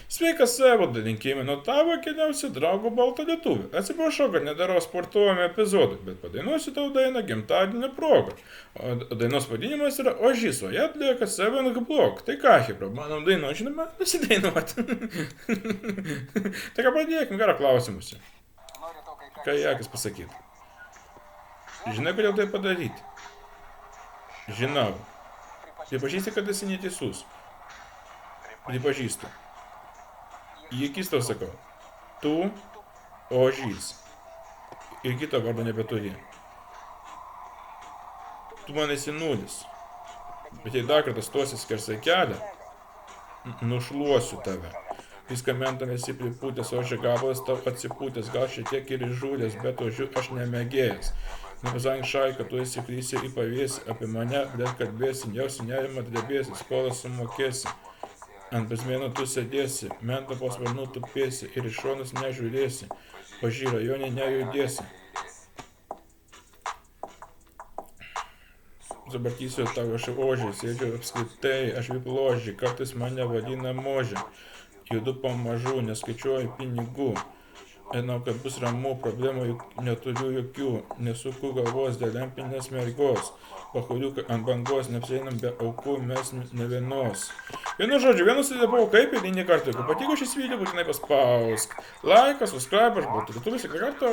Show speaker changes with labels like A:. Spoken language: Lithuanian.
A: Sveikas Evalda, linkėjimai nuo tavo keliausio draugo balto lietuvio. Atsiprašau, kad nedarau sportuojamą epizodą, bet padainuosiu tau dainą gimtadienio progą. O dainos vadinimas yra Ožys, o ją atlieka Seven Block. Tai ką, Hebra, mano daino, žinoma, nusidainuoti. Tai ką pradėkim, gerą klausimusi. Ką Jakis pasakyti? Žinai, kodėl tai padaryti? Žinau. Pripažįsti, kad esi neteisus. Pripažįstu. Į akis tau sakau. Tu Ožys. Ir kito vardo nebeturi. Tu man esi nulis. Bet jei dar kartą stosi skersai kelią, nušluosiu tave. Viską mentam esi pripūtęs, ožio gabalas tau atsipūtęs, gal šiek tiek ir įžūlės, bet ožiu aš nemėgėjas. Nepasakink šai, kad tu esi krysė į pavėsį, apie mane dar kalbėsi, jausi nerimą drebėsi, skolą sumokėsi. Ant bezmėno tu sėdėsi, mentą po sparnu tupėsi ir iš šonus nežiūrėsi, Ožy rajone nejudėsi. Zabartysiu tavo aš ožį, sėdžiu apskritai, aš vipložį, kartais mane vadina možė. Judu pamažu, neskaičiuoju pinigų. Einau, kad bus ramu, problemų neturiu jokių, nesuku galvos dėl lempinės mergos. Pahuriukai ant bangos, neapsieinam be aukų, mes ne vienos. Vienu žodžiu, vienas įdėpau kaip ir ne kartą. Jeigu patiko šis video, būtinai paspausk laiką, subscribe, aš buvau lietuvis, iki karto.